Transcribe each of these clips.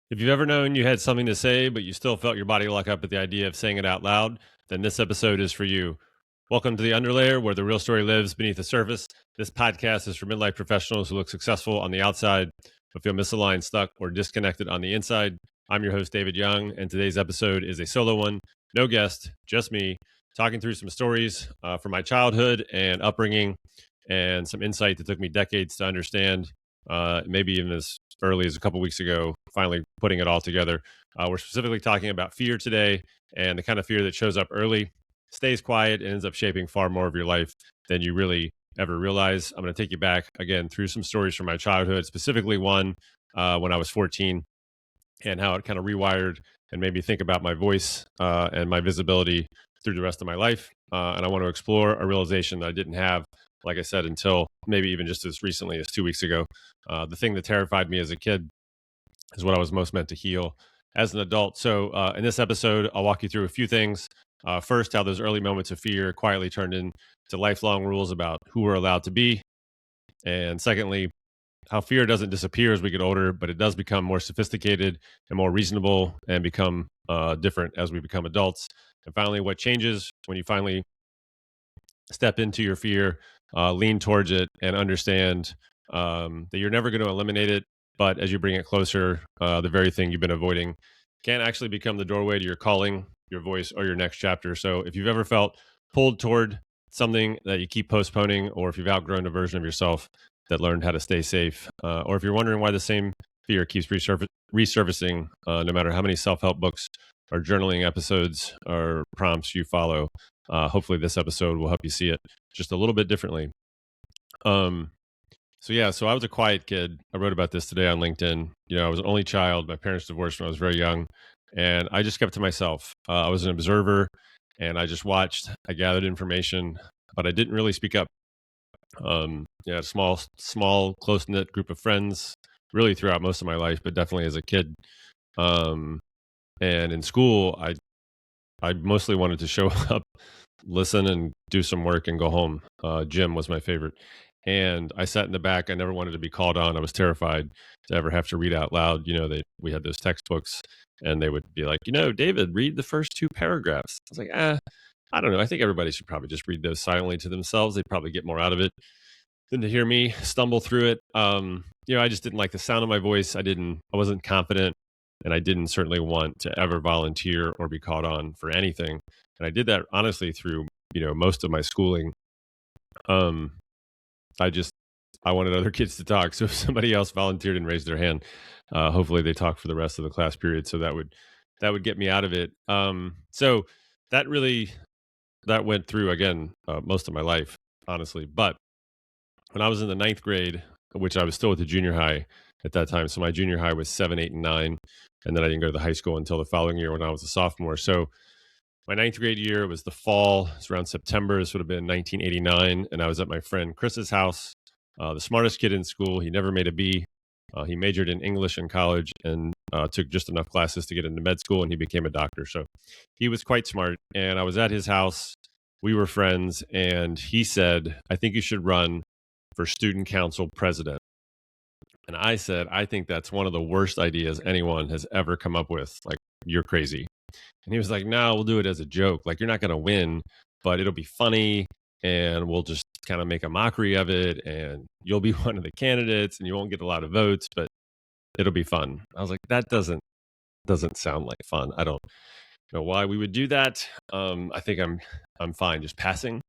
If you've ever known you had something to say, but you still felt your body lock up at the idea of saying it out loud, then this episode is for you. Welcome to the Underlayer, where the real story lives beneath the surface. This podcast is for midlife professionals who look successful on the outside, but feel misaligned, stuck, or disconnected on the inside. I'm your host, David Young, and today's episode is a solo one. No guest, just me, talking through some stories from my childhood and upbringing and some insight that took me decades to understand, maybe even as early as a couple weeks ago, finally putting it all together. We're specifically talking about fear today and the kind of fear that shows up early, stays quiet, and ends up shaping far more of your life than you really ever realize. I'm going to take you back again through some stories from my childhood, specifically one when I was 14, and how it kind of rewired and made me think about my voice and my visibility through the rest of my life. And I want to explore a realization that I didn't have, like I said, until maybe even just as recently as 2 weeks ago. The thing that terrified me as a kid is what I was most meant to heal as an adult. So, in this episode, I'll walk you through a few things. First, how those early moments of fear quietly turned into lifelong rules about who we're allowed to be. And secondly, how fear doesn't disappear as we get older, but it does become more sophisticated and more reasonable and become different as we become adults. And finally, what changes when you finally step into your fear, lean towards it, and understand that you're never going to eliminate it. But as you bring it closer, the very thing you've been avoiding can actually become the doorway to your calling, your voice, or your next chapter. So if you've ever felt pulled toward something that you keep postponing, or if you've outgrown a version of yourself that learned how to stay safe, or if you're wondering why the same fear keeps resurfacing, no matter how many self help books or journaling episodes or prompts you follow, hopefully this episode will help you see it just a little bit differently. Um, so I was a quiet kid. I wrote about this today on LinkedIn. I was an only child. My parents divorced when I was very young, and I just kept to myself. I was an observer, and I just watched. I gathered information, but I didn't really speak up. A small, close knit group of friends, really throughout most of my life, but definitely as a kid. Um, and in school, I mostly wanted to show up, listen, and do some work and go home. Gym was my favorite. And I sat in the back. I never wanted to be called on. I was terrified to ever have to read out loud. We had those textbooks and they would be like, David, read the first two paragraphs. I was like, I don't know. I think everybody should probably just read those silently to themselves. They'd probably get more out of it than to hear me stumble through it. I just didn't like the sound of my voice. I wasn't confident, and I didn't certainly want to ever volunteer or be called on for anything. And I did that honestly through, most of my schooling. Um, I just, I wanted other kids to talk. So if somebody else volunteered and raised their hand, hopefully they talked for the rest of the class period. So that would get me out of it. So that really, that went through again, most of my life, honestly. But when I was in the ninth grade, which I was still at the junior high at that time. So my junior high was 7, 8, and 9. And then I didn't go to the high school until the following year when I was a sophomore. So my ninth grade year was the fall. It's around September. This would have been 1989. And I was at my friend Chris's house, the smartest kid in school. He never made a B. He majored in English in college and took just enough classes to get into med school, and he became a doctor. So he was quite smart. And I was at his house. We were friends. And he said, I think you should run for student council president. And I said, I think that's one of the worst ideas anyone has ever come up with. Like, you're crazy. And he was like, no, we'll do it as a joke. Like, you're not going to win, but it'll be funny. And we'll just kind of make a mockery of it. And you'll be one of the candidates and you won't get a lot of votes, but it'll be fun. I was like, that doesn't sound like fun. I don't know why we would do that. I think I'm fine just passing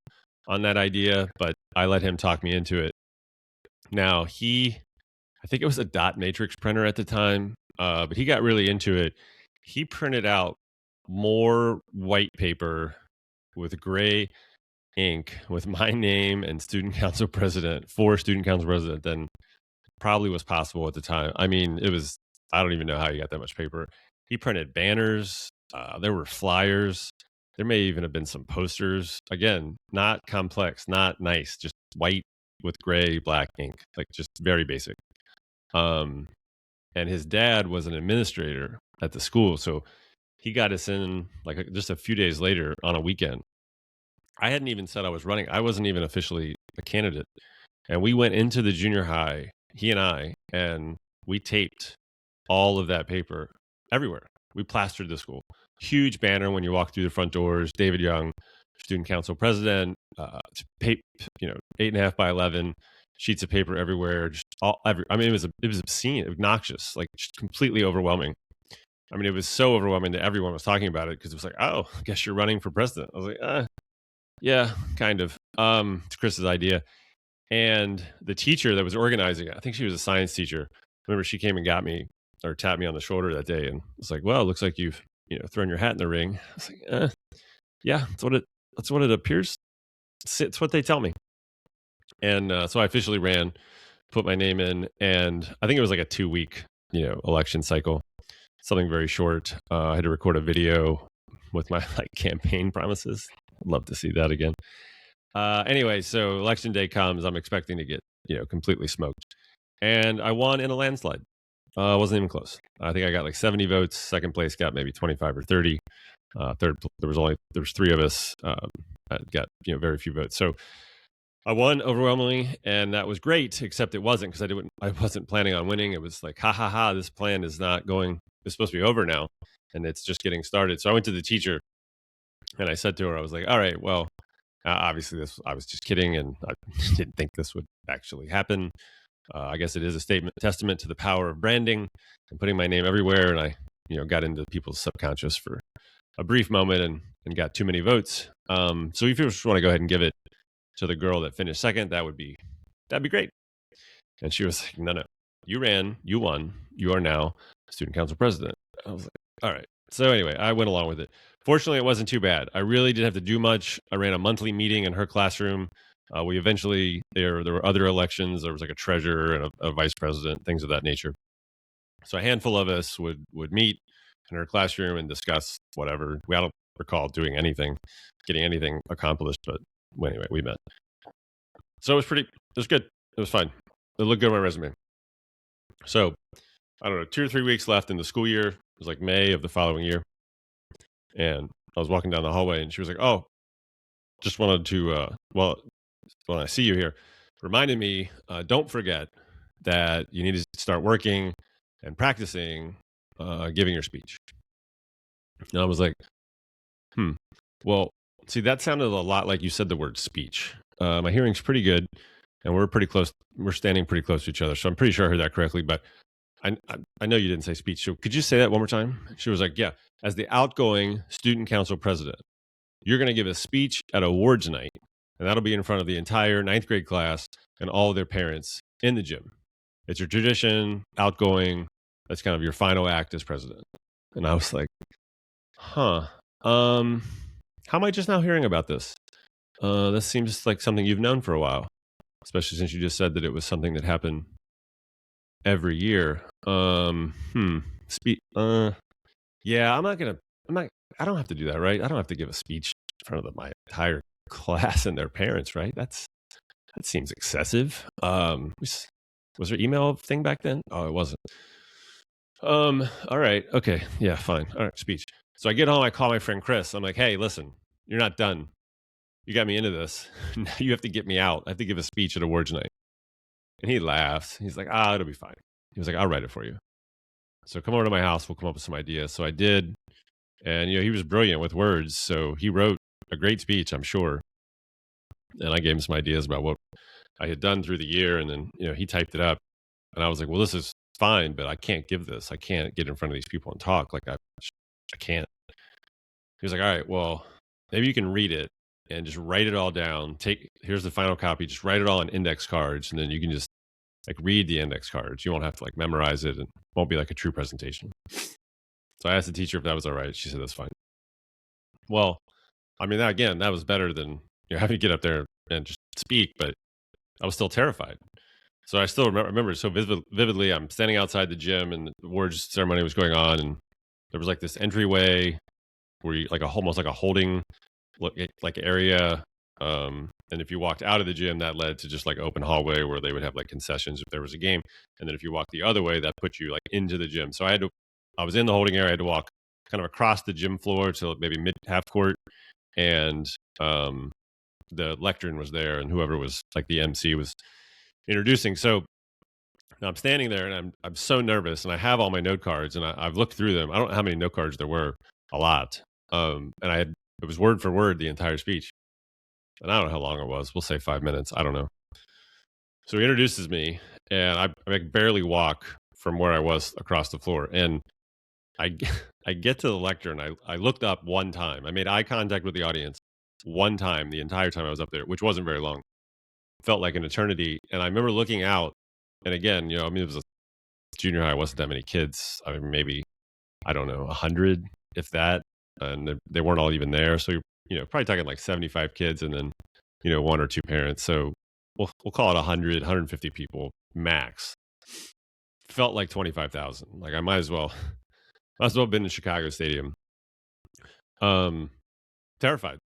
on that idea, but I let him talk me into it. Now I think it was a dot matrix printer at the time, but he got really into it. He printed out more white paper with gray ink with my name and student council president for student council president than probably was possible at the time. I mean, I don't even know how he got that much paper. He printed banners. There were flyers. There may even have been some posters. Again, not complex, not nice, just white with gray, black ink, like just very basic. Um, and his dad was an administrator at the school. So he got us in like just a few days later on a weekend. I hadn't even said I was running. I wasn't even officially a candidate. And we went into the junior high, he and we taped all of that paper everywhere. We plastered the school. Huge banner when you walk through the front doors. David Young, student council president. 8.5 by 11 sheets of paper everywhere. Just I mean, it was obscene, obnoxious, like just completely overwhelming. I mean, it was so overwhelming that everyone was talking about it because it was like, oh, I guess you're running for president. I was like, yeah, kind of. It's Chris's idea. And the teacher that was organizing it, I think she was a science teacher. I remember she came and got me or tapped me on the shoulder that day and was like, well, it looks like you've, thrown your hat in the ring. I was like, yeah, that's what it appears. It's what they tell me. And so I officially ran, put my name in, and I think it was like a 2-week, election cycle, something very short. I had to record a video with my like campaign promises. I'd love to see that again. Anyway, so election day comes. I'm expecting to get, completely smoked. And I won in a landslide. Wasn't even close. I think I got like 70 votes. Second place got maybe 25 or 30. Third, there was 3 of us. Got, very few votes. So I won overwhelmingly, and that was great, except it wasn't because I wasn't planning on winning. It was like, ha ha ha, this plan is not going, it's supposed to be over now, and it's just getting started. So I went to the teacher and I said to her, I was like, all right, well, obviously I was just kidding, and I didn't think this would actually happen. I guess it is a testament to the power of branding and putting my name everywhere. And I, got into people's subconscious for a brief moment and got too many votes. So if you just want to go ahead and give it to the girl that finished second, that'd be great. And she was like, no, you ran, you won, you are now student council president. I was like, all right. So anyway, I went along with it. Fortunately, it wasn't too bad. I really didn't have to do much. I ran a monthly meeting in her classroom. We eventually, there were other elections. There was like a treasurer and a vice president, things of that nature. So a handful of us would meet in her classroom and discuss whatever. I don't recall doing anything, getting anything accomplished, but anyway, we met. So it was good. It was fine. It looked good on my resume. So I don't know, 2 or 3 weeks left in the school year. It was like May of the following year. And I was walking down the hallway and she was like, oh, just wanted to, well, when I see you here, reminded me, don't forget that you need to start working and practicing giving your speech. And I was like, well, see, that sounded a lot like you said the word speech. My hearing's pretty good, and we're pretty close. We're standing pretty close to each other, so I'm pretty sure I heard that correctly. But I know you didn't say speech. So could you say that one more time? She was like, yeah, as the outgoing student council president, you're going to give a speech at awards night, and that'll be in front of the entire 9th grade class and all of their parents in the gym. It's your tradition, outgoing. That's kind of your final act as president. And I was like, how am I just now hearing about this? This seems like something you've known for a while, especially since you just said that it was something that happened every year. Yeah, I don't have to do that, right? I don't have to give a speech in front of my entire class and their parents, right? That seems excessive. Was there email thing back then? Oh, it wasn't. All right. Okay. Yeah, fine. All right. Speech. So I get home, I call my friend Chris. I'm like, hey, listen, you're not done. You got me into this. Now you have to get me out. I have to give a speech at awards night. And he laughed. He's like, it'll be fine. He was like, I'll write it for you. So come over to my house. We'll come up with some ideas. So I did. And, he was brilliant with words. So he wrote a great speech, I'm sure. And I gave him some ideas about what I had done through the year. And then, he typed it up. And I was like, well, this is fine, but I can't give this. I can't get in front of these people and talk. Like, I can't. He was like, all right, well, maybe you can read it and just write it all down. Here's the final copy. Just write it all on index cards. And then you can just like read the index cards. You won't have to like memorize it, and it won't be like a true presentation. So I asked the teacher if that was all right. She said, that's fine. Well, I mean, that was better than having to get up there and just speak, but I was still terrified. So I still remember so vividly. I'm standing outside the gym and the awards ceremony was going on, and there was like this entryway where you like almost like a holding like area. And if you walked out of the gym, that led to just like open hallway where they would have like concessions if there was a game. And then if you walked the other way, that put you like into the gym. So I was in the holding area. I had to walk kind of across the gym floor to maybe mid half court. And the lectern was there, and whoever was like the MC was introducing. So Now I'm standing there and I'm so nervous, and I have all my note cards, and I've looked through them. I don't know how many note cards there were, a lot. And it was word for word the entire speech, and I don't know how long it was. We'll say 5 minutes. I don't know. So he introduces me, and I barely walk from where I was across the floor, and I get to the lectern. I looked up one time. I made eye contact with the audience one time the entire time I was up there, which wasn't very long. Felt like an eternity. And I remember looking out, and again, I mean, it was a junior high. Wasn't that many kids. I mean, maybe I don't know, 100, if that, and they weren't all even there. So you're probably talking like 75 kids, and then one or two parents. So we'll call it 100, 150 people max. Felt like 25,000. Like I might as well have been in Chicago Stadium. Um, Terrified.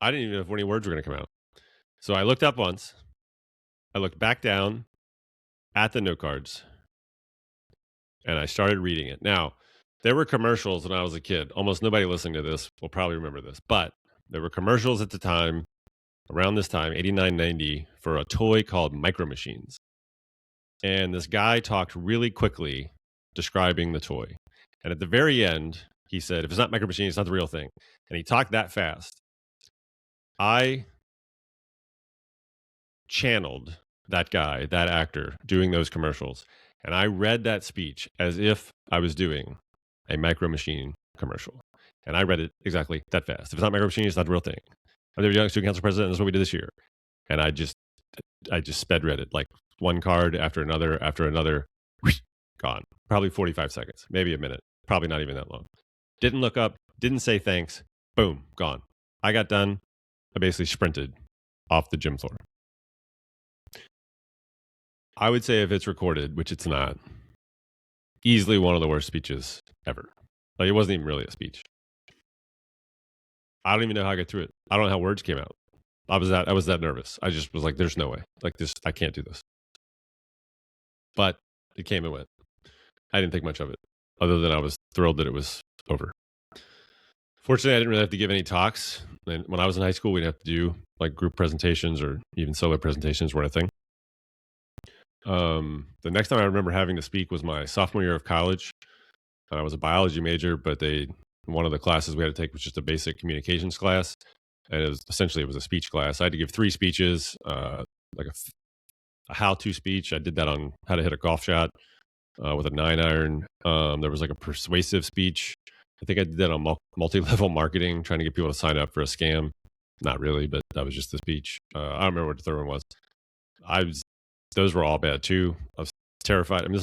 I didn't even know if any words were going to come out. So I looked up once. I looked back down at the note cards, and I started reading it. Now, there were commercials when I was a kid. Almost nobody listening to this will probably remember this, but there were commercials at the time, around this time, 89, 90, for a toy called Micro Machines. And this guy talked really quickly describing the toy. And at the very end, he said, if it's not Micro Machines, it's not the real thing. And he talked that fast. I channeled that guy, that actor, doing those commercials. And I read that speech as if I was doing a Micro Machine commercial. And I read it exactly that fast. If it's not Micro Machine, it's not the real thing. I'm the young student council president, and that's what we did this year. And I just sped read it, like one card after another, gone. Probably 45 seconds, maybe a minute. Probably not even that long. Didn't look up, didn't say thanks. Boom, gone. I got done. I basically sprinted off the gym floor. I would say if it's recorded, which it's not, easily one of the worst speeches ever. Like it wasn't even really a speech. I don't even know how I got through it. I don't know how words came out. I was that nervous. I just was like, there's no way. Like this, I can't do this. But it came and went. I didn't think much of it, other than I was thrilled that it was over. Fortunately, I didn't really have to give any talks. And when I was in high school, we'd have to do like group presentations or even solo presentations were a thing. The next time I remember having to speak was my sophomore year of college. I was a biology major, but one of the classes we had to take was just a basic communications class. And it was a speech class. I had to give 3 speeches, like a how-to speech. I did that on how to hit a golf shot with a 9-iron. There was like a persuasive speech. I think I did that on multi-level marketing, trying to get people to sign up for a scam. Not really, but that was just the speech. I don't remember what the third one was. Those were all bad too. I was terrified. I mean,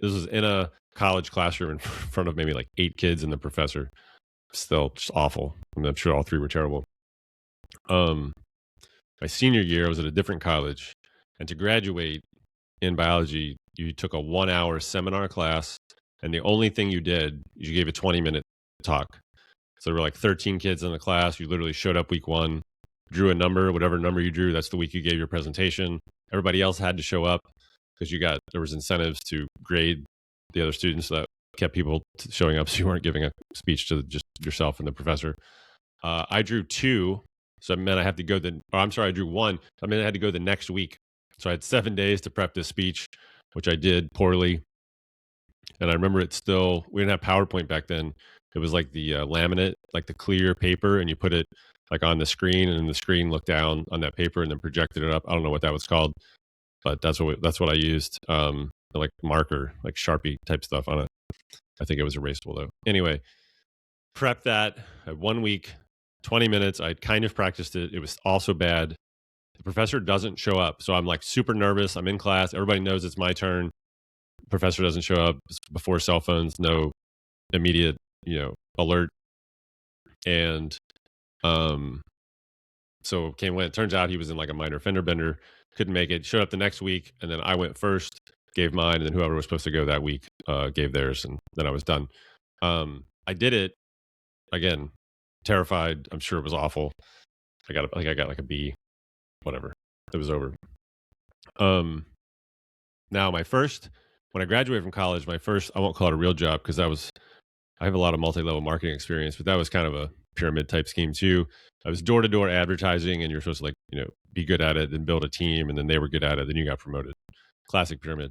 this was in a college classroom in front of maybe like 8 kids and the professor. Still just awful. I mean, I'm sure all 3 were terrible. My senior year, I was at a different college, and to graduate in biology, you took a 1-hour seminar class, and the only thing you did is you gave a 20-minute talk. So there were like 13 kids in the class. You literally showed up week 1, drew a number, whatever number you drew, that's the week you gave your presentation. Everybody else had to show up because there was incentives to grade the other students that kept people showing up, so you weren't giving a speech to just yourself and the professor. I drew 2, so it meant I drew 1. I mean, I had to go the next week. So I had 7 days to prep this speech, which I did poorly. And I remember we didn't have PowerPoint back then. It was like the laminate, like the clear paper, and you put it like on the screen, and the screen looked down on that paper and then projected it up. I don't know what that was called, but that's what I used. Like marker, like Sharpie type stuff on it. I think it was erasable though. Anyway, prep that at 1 week, 20 minutes. I'd kind of practiced it. It was also bad. The professor doesn't show up. So I'm like super nervous. I'm in class. Everybody knows it's my turn. Professor doesn't show up. It's before cell phones, no immediate, alert. And so it turns out he was in like a minor fender bender, couldn't make it, showed up the next week, and then I went first, gave mine, and then whoever was supposed to go that week gave theirs, and then I was done. I did it again, terrified. I'm sure it was awful. I got like a B, whatever. It was over. Now when I graduated from college, I won't call it a real job because I have a lot of multi-level marketing experience, but that was kind of a pyramid type scheme too. I was door-to-door advertising, and you're supposed to be good at it and build a team, and then they were good at it, then you got promoted. Classic pyramid.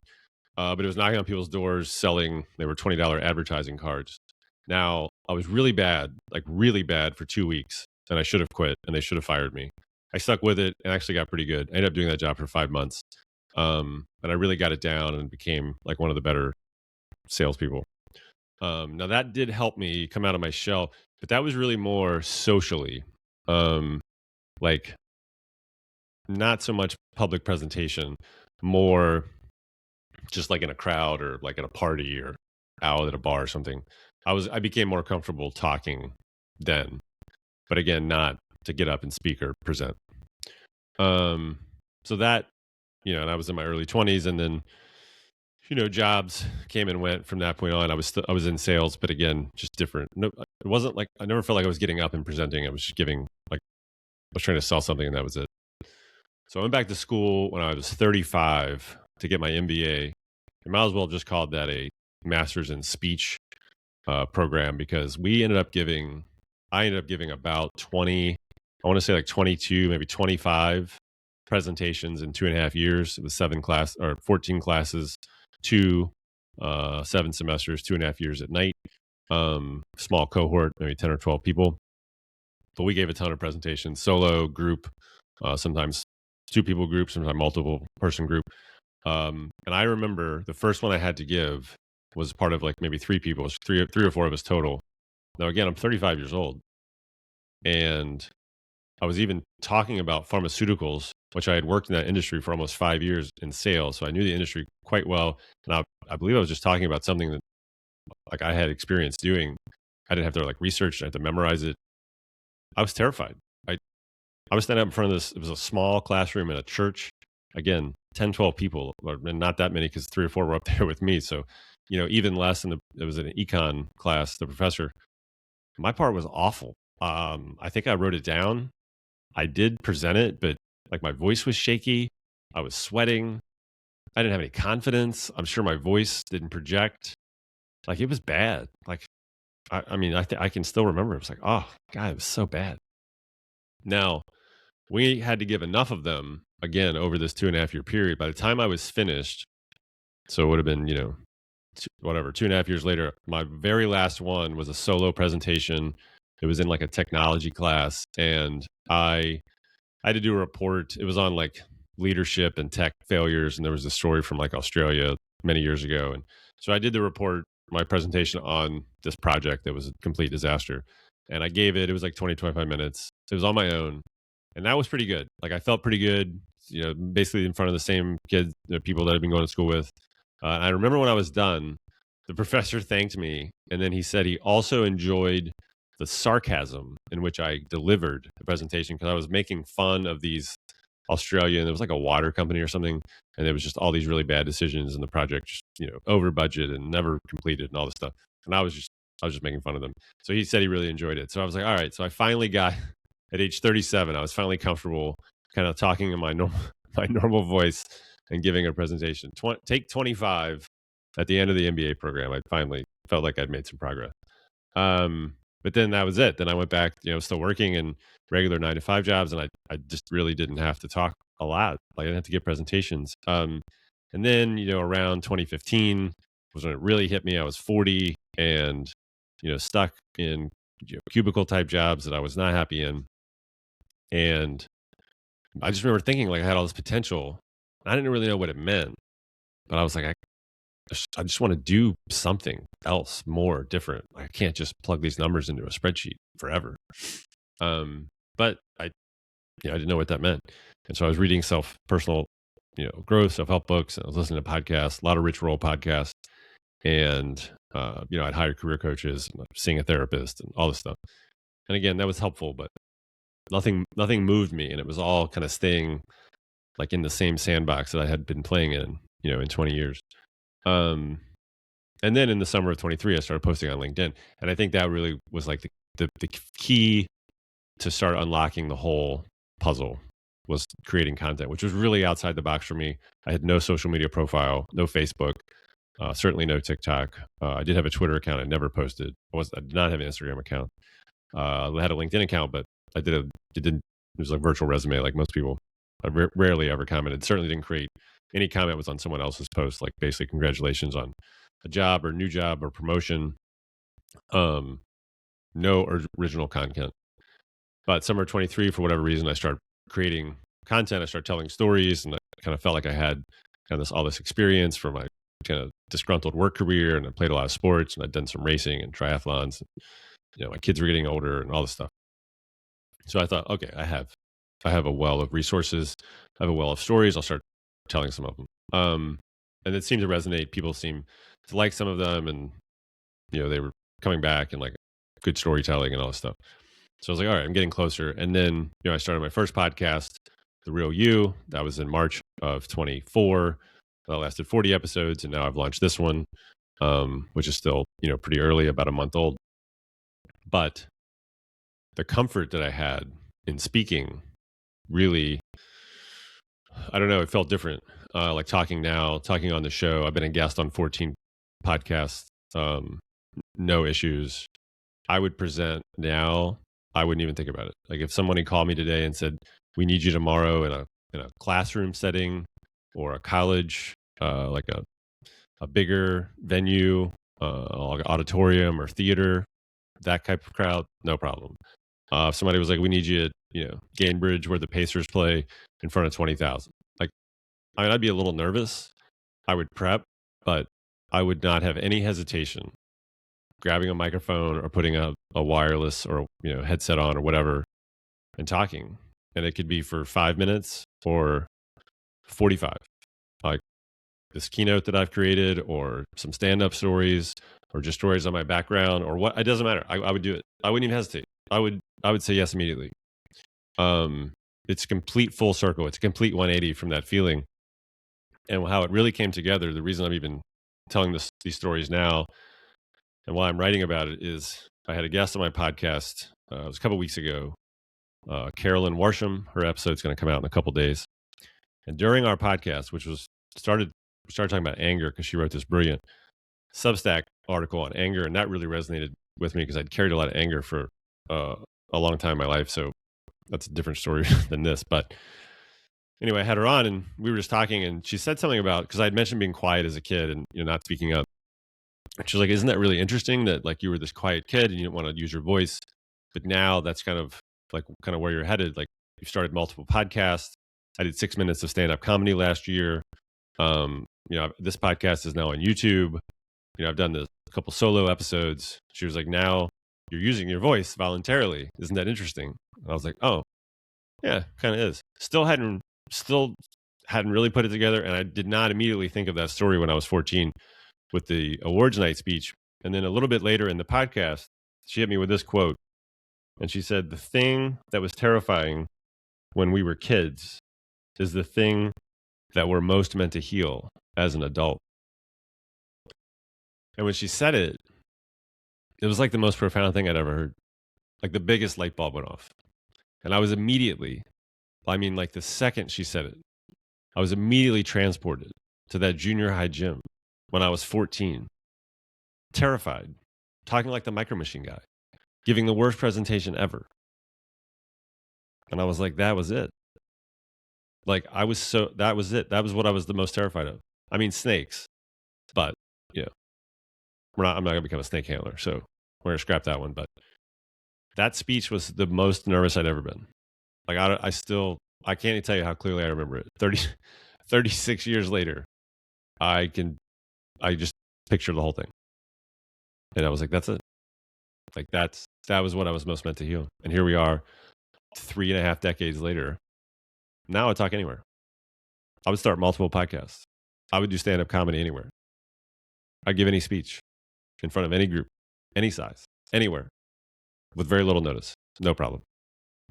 but it was knocking on people's doors selling. They were $20 advertising cards. Now I was really bad, like really bad for 2 weeks, and I should have quit, and they should have fired me. I stuck with it and actually got pretty good. I ended up doing that job for 5 months, and I really got it down and became like one of the better salespeople. Now that did help me come out of my shell, but that was really more socially, um, like not so much public presentation, more just like in a crowd or like at a party or out at a bar or something. I became more comfortable talking then, but again, not to get up and speak or present. Um, so that, and I was in my early 20s, and then jobs came and went from that point on. I was in sales, but again, just different. No, it wasn't like I never felt like I was getting up and presenting. I was just giving like I was trying to sell something, and that was it. So I went back to school when I was 35 to get my MBA. I might as well just called that a master's in speech program, because I ended up giving about 20, I want to say like 22, maybe 25 presentations in 2.5 years. It was 14 classes, 7 semesters, 2.5 years at night. Small cohort, maybe 10 or 12 people. But we gave a ton of presentations, solo, group, sometimes two people group, sometimes multiple person group. And I remember the first one I had to give was part of like maybe three people, it was three or four of us total. Now, again, I'm 35 years old, and I was even talking about pharmaceuticals, which I had worked in that industry for almost 5 years in sales. So I knew the industry quite well. And I believe I was just talking about something that like I had experience doing. I didn't have to like research, I had to memorize it. I was terrified. I, I was standing up in front of this. It was a small classroom in a church. Again, 10, 12 people, and not that many because three or four were up there with me. So, even less. It was an econ class, the professor. My part was awful. I think I wrote it down. I did present it, but like my voice was shaky. I was sweating. I didn't have any confidence. I'm sure my voice didn't project. Like it was bad. Like, I mean, I can still remember. It was like, oh, God, it was so bad. Now, we had to give enough of them again over this 2.5 year period. By the time I was finished, so it would have been, whatever, 2.5 years later, my very last one was a solo presentation. It was in like a technology class, and I had to do a report. It was on like leadership and tech failures, and there was a story from like Australia many years ago. And so I did the report, my presentation on this project that was a complete disaster. And I gave it, it was like 20, 25 minutes. It was on my own. And that was pretty good. Like I felt pretty good, basically in front of the same kids, people that I've been going to school with. And I remember when I was done, the professor thanked me. And then he said he also enjoyed the sarcasm in which I delivered the presentation, because I was making fun of these Australian, it was like a water company or something. And it was just all these really bad decisions in the project, just, over budget and never completed and all this stuff. And I was just making fun of them. So he said he really enjoyed it. So I was like, all right. So I finally got at age 37, I was finally comfortable kind of talking in my normal, my normal voice and giving a presentation. Take 25 at the end of the MBA program. I finally felt like I'd made some progress. But then that was it. Then I went back, still working in regular 9 to 5 jobs, and I just really didn't have to talk a lot. Like I didn't have to give presentations. And then, around 2015 was when it really hit me. I was 40 and, stuck in cubicle type jobs that I was not happy in. And I just remember thinking like I had all this potential. I didn't really know what it meant, but I was like, I just want to do something else more different. I can't just plug these numbers into a spreadsheet forever. But I didn't know what that meant. And so I was reading personal, growth, self-help books. And I was listening to podcasts, a lot of Rich Roll podcasts. And, I'd hired career coaches and seeing a therapist and all this stuff. And again, that was helpful, but nothing moved me. And it was all kind of staying like in the same sandbox that I had been playing in 20 years. And then in the summer of 23, I started posting on LinkedIn. And I think that really was like the key to start unlocking the whole puzzle, was creating content, which was really outside the box for me. I had no social media profile, no Facebook, certainly no TikTok. I did have a Twitter account. I never posted. I did not have an Instagram account. I had a LinkedIn account, but it was a virtual resume like most people. I rarely ever commented. Certainly didn't create any comment was on someone else's post, like basically congratulations on a job or new job or promotion. Um, no original content. But summer 23, for whatever reason, I started creating content. I started telling stories, and I kind of felt like I had kind of all this experience from my kind of disgruntled work career, and I played a lot of sports, and I'd done some racing and triathlons. And, my kids were getting older, and all this stuff. So I thought, okay, I have a well of resources. I have a well of stories. I'll start telling some of them. And it seemed to resonate. People seem to like some of them, and they were coming back and like good storytelling and all this stuff. So I was like, all right, I'm getting closer. And then, I started my first podcast, The Real You. That was in March of 24. That lasted 40 episodes. And now I've launched this one, which is still, pretty early, about a month old. But the comfort that I had in speaking really, I don't know, it felt different. Like talking on the show. I've been a guest on 14 podcasts, no issues. I would present now. I wouldn't even think about it. Like if someone called me today and said, "We need you tomorrow in a classroom setting or a college, like a bigger venue, like auditorium or theater, that type of crowd, no problem." If somebody was like, "We need you at Gainbridge where the Pacers play in front of 20,000," like I'd be a little nervous. I would prep, but I would not have any hesitation grabbing a microphone or putting a wireless or headset on or whatever and talking. And it could be for 5 minutes or 45. Like this keynote that I've created or some stand-up stories or just stories on my background or what, it doesn't matter. I would do it. I wouldn't even hesitate. I would say yes immediately. It's complete full circle. It's a complete 180 from that feeling. And how it really came together, the reason I'm even telling these stories now and why I'm writing about it is I had a guest on my podcast. It was a couple weeks ago. Carolyn Warsham. Her episode's going to come out in a couple days. And during our podcast, which we started talking about anger because she wrote this brilliant Substack article on anger, and that really resonated with me because I'd carried a lot of anger for a long time in my life. So that's a different story than this. But anyway, I had her on, and we were just talking, and she said something about because I had mentioned being quiet as a kid and not speaking up. She's like, "Isn't that really interesting that like you were this quiet kid and you didn't want to use your voice, but now that's kind of where you're headed. Like you started multiple podcasts. I did 6 minutes of stand-up comedy last year. This podcast is now on YouTube. I've done a couple solo episodes." She was like, "Now you're using your voice voluntarily. Isn't that interesting?" And I was like, "Oh, yeah, kind of is." Still hadn't really put it together, and I did not immediately think of that story when I was 14 with the awards night speech. And then a little bit later in the podcast, she hit me with this quote. And she said, "The thing that was terrifying when we were kids is the thing that we're most meant to heal as an adult." And when she said it, it was like the most profound thing I'd ever heard. Like the biggest light bulb went off. And I was immediately, like the second she said it, I was immediately transported to that junior high gym when I was 14, terrified, talking like the Micro Machine guy, giving the worst presentation ever. And I was like, that was it. Like that was it. That was what I was the most terrified of. I mean, snakes, but I'm not going to become a snake handler. So we're going to scrap that one. But that speech was the most nervous I'd ever been. Like I can't even tell you how clearly I remember it. 36 years later, I just picture the whole thing. And I was like, that's it. Like that was what I was most meant to heal. And here we are 3.5 decades later. Now I talk anywhere. I would start multiple podcasts. I would do stand-up comedy anywhere. I'd give any speech in front of any group, any size, anywhere, with very little notice. No problem.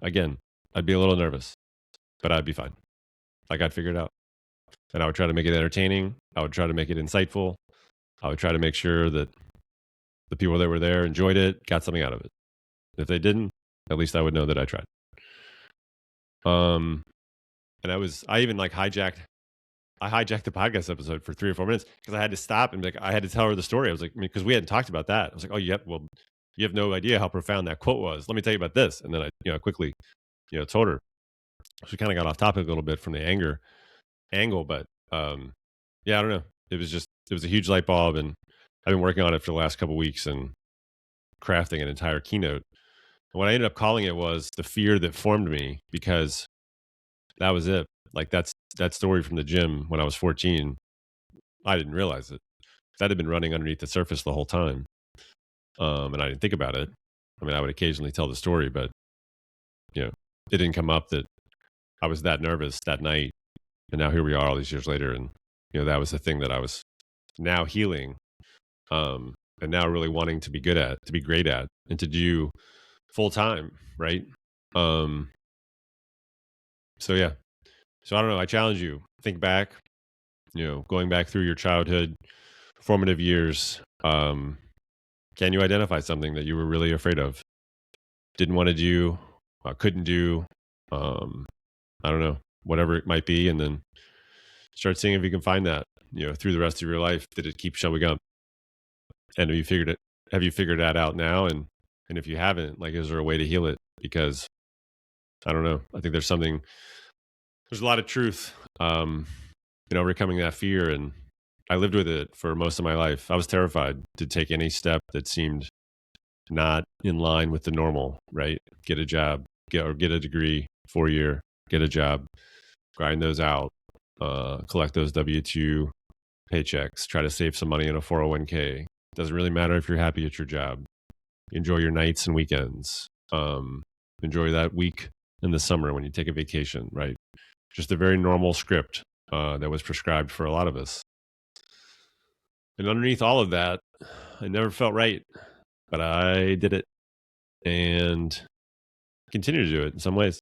Again, I'd be a little nervous, but I'd be fine. Like I'd figure it out. And I would try to make it entertaining. I would try to make it insightful. I would try to make sure that the people that were there enjoyed it, got something out of it. If they didn't, at least I would know that I tried. And I even hijacked the podcast episode for 3 or 4 minutes because I had to stop and I had to tell her the story. I was like, because we hadn't talked about that. I was like, "Oh, you have no idea how profound that quote was. Let me tell you about this." And then I quickly, told her. She kind of got off topic a little bit from the anger angle, but Um, yeah, I don't know. It was a huge light bulb, and I've been working on it for the last couple weeks and crafting an entire keynote. And what I ended up calling it was the fear that formed me, because that was it. Like that story from the gym when I was 14. I didn't realize it. That had been running underneath the surface the whole time, and I didn't think about it. I mean, I would occasionally tell the story, but it didn't come up that I was that nervous that night. And now here we are, all these years later, and that was the thing that I was now healing, and now really wanting to be good at, to be great at, and to do full time, right? Um, so yeah, so I don't know. I challenge you, think back, going back through your childhood, formative years. Can you identify something that you were really afraid of, didn't want to do, couldn't do? Um, I don't know, whatever it might be, and then start seeing if you can find that, through the rest of your life. Did it keep showing up? And have you figured that out now? And if you haven't, like, is there a way to heal it? Because I don't know. I think there's a lot of truth, in overcoming that fear. And I lived with it for most of my life. I was terrified to take any step that seemed not in line with the normal, right? Get a job, get a degree, 4 year, get a job, grind those out, collect those W-2 paychecks, try to save some money in a 401k. Doesn't really matter if you're happy at your job. Enjoy your nights and weekends. Enjoy that week in the summer when you take a vacation, right? Just a very normal script that was prescribed for a lot of us. And underneath all of that, I never felt right, but I did it and continue to do it in some ways.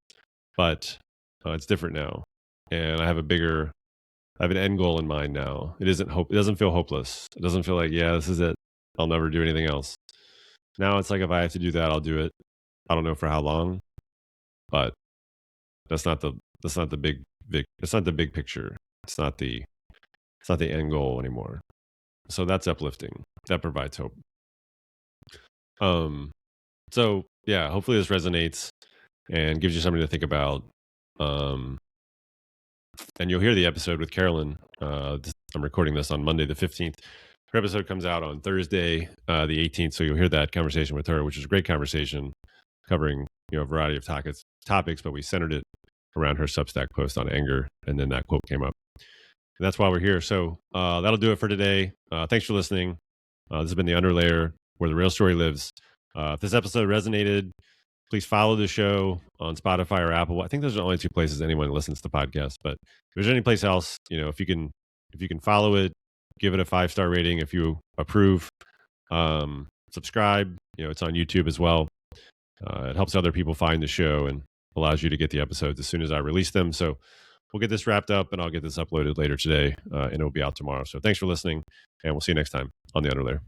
But it's different now, and I have an end goal in mind now. It isn't hope. It doesn't feel hopeless. It doesn't feel like, yeah, this is it. I'll never do anything else. Now it's like, if I have to do that, I'll do it. I don't know for how long, but that's not the that's not the big picture. It's not the end goal anymore. So that's uplifting. That provides hope. Um so yeah, hopefully this resonates and gives you something to think about. Um and you'll hear the episode with Carolyn. I'm recording this on Monday the 15th. Her episode comes out on Thursday the 18th, so you'll hear that conversation with her, which is a great conversation covering a variety of topics, but we centered it around her Substack post on anger, and then that quote came up. And that's why we're here. So that'll do it for today. Thanks for listening. This has been the Underlayer, where the real story lives. If this episode resonated, please follow the show on Spotify or Apple. I think those are the only two places anyone listens to podcasts. But if there's any place else, if you can follow it, give it a 5-star rating if you approve. Subscribe. It's on YouTube as well. It helps other people find the show and allows you to get the episodes as soon as I release them. So we'll get this wrapped up, and I'll get this uploaded later today, and it'll be out tomorrow. So thanks for listening, and we'll see you next time on the Underlayer.